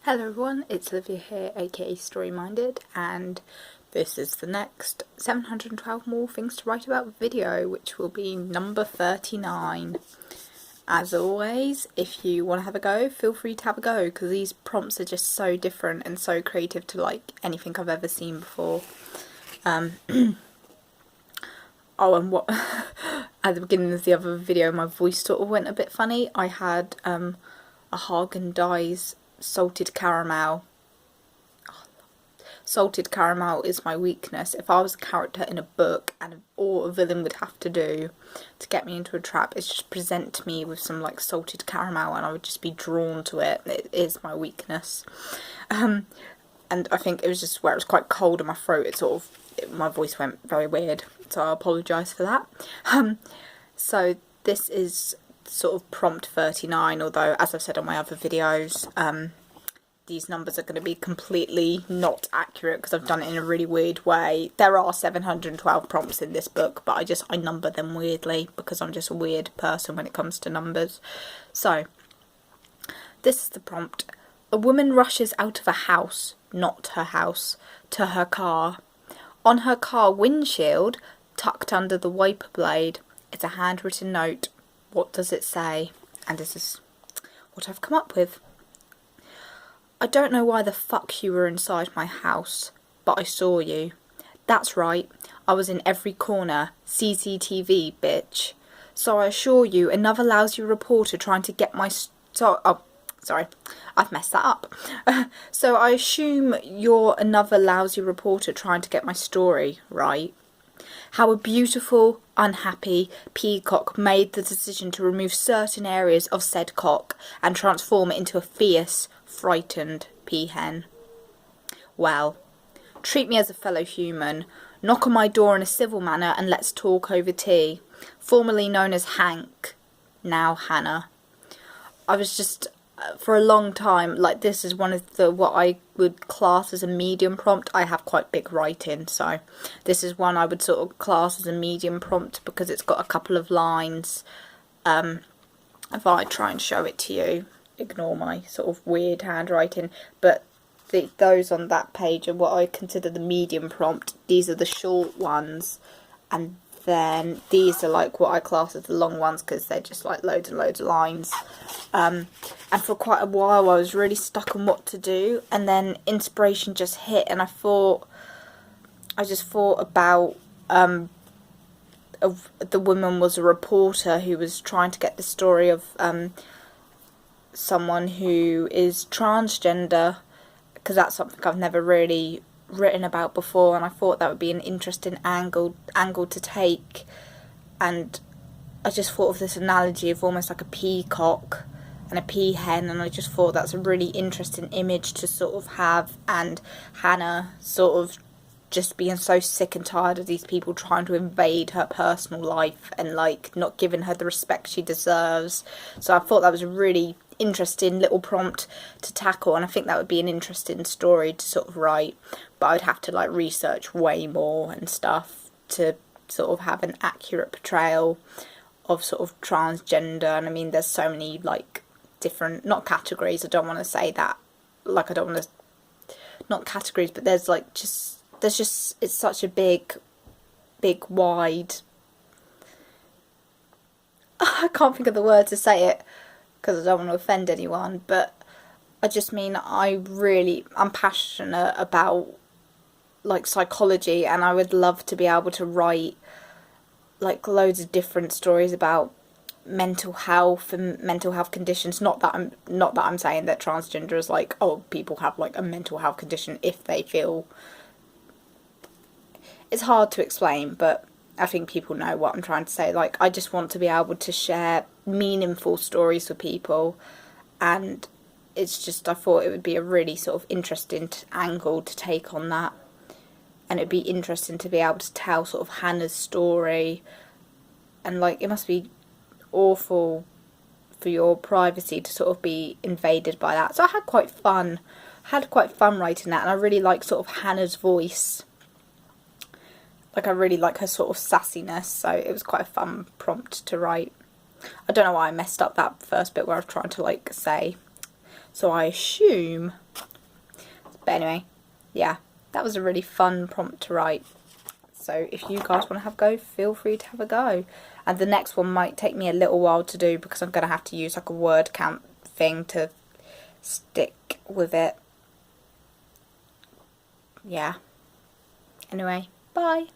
Hello everyone, it's Olivia here, aka Story Minded, and this is the next 712 more things to write about video, which will be number 39. As always, if you want to have a go, feel free to have a go, because these prompts are just so different and so creative to like anything I've ever seen before. Oh, and what at the beginning of the other video my voice sort of went a bit funny. I had a Haagen-Dazs salted caramel. Salted caramel is my weakness. If I was a character in a book and all a villain would have to do to get me into a trap is just present me with some like salted caramel and I would just be drawn to it. It is my weakness. And I think it was just where it was quite cold in my throat, my voice went very weird, so I apologise for that. So this is sort of prompt 39, although as I've said on my other videos, these numbers are going to be completely not accurate because I've done it in a really weird way. There are 712 prompts in this book, but I number them weirdly because I'm just a weird person when it comes to numbers. So this is the prompt. A woman rushes out of a house, not her house, to her car. On her car windshield, tucked under the wiper blade, is a handwritten note. What does it say? And this is what I've come up with. I don't know why the fuck you were inside my house, but I saw you. That's right, I was in every corner. CCTV, bitch. So I assure you, another lousy reporter trying to get my... Sorry, I've messed that up. So I assume you're another lousy reporter trying to get my story, right? How a beautiful, unhappy peacock made the decision to remove certain areas of said cock and transform it into a fierce, frightened peahen. Well, treat me as a fellow human. Knock on my door in a civil manner and let's talk over tea. Formerly known as Hank, now Hannah. I was just... for a long time, like this is one of the what I would class as a medium prompt. I have quite big writing, so this is one I would sort of class as a medium prompt because it's got a couple of lines. If I try and show it to you, ignore my sort of weird handwriting, but those on that page are what I consider the medium prompt. These are the short ones, and then these are like what I class as the long ones because they're just like loads and loads of lines. And for quite a while I was really stuck on what to do, and then inspiration just hit and I just thought about the woman was a reporter who was trying to get the story of someone who is transgender, because that's something I've never really written about before, and I thought that would be an interesting angle to take. And I just thought of this analogy of almost like a peacock and a peahen, and I just thought that's a really interesting image to sort of have, and Hannah sort of just being so sick and tired of these people trying to invade her personal life and like not giving her the respect she deserves. So I thought that was a really interesting little prompt to tackle, and I think that would be an interesting story to sort of write, but I'd have to like research way more and stuff to sort of have an accurate portrayal of sort of transgender. And I mean there's so many like different, not categories, I don't want to say that, like I don't want to, not categories, but there's just it's such a big wide, I can't think of the word to say it because I don't want to offend anyone, but I just mean I'm passionate about like psychology, and I would love to be able to write like loads of different stories about mental health and mental health conditions. Not that I'm saying that transgender is like, oh, people have like a mental health condition if they feel... It's hard to explain, but I think people know what I'm trying to say. Like, I just want to be able to share meaningful stories with people, and it's just, I thought it would be a really sort of interesting angle to take on that, and it'd be interesting to be able to tell sort of Hannah's story, and like it must be awful for your privacy to sort of be invaded by that. So I had quite fun writing that, and I really like sort of Hannah's voice. Like I really like her sort of sassiness, so it was quite a fun prompt to write. I don't know why I messed up that first bit where I was trying to like say. So I assume But anyway, yeah, that was a really fun prompt to write. So if you guys want to have a go, feel free to have a go. And the next one might take me a little while to do because I'm going to have to use like a word count thing to stick with it. Yeah. Anyway, bye.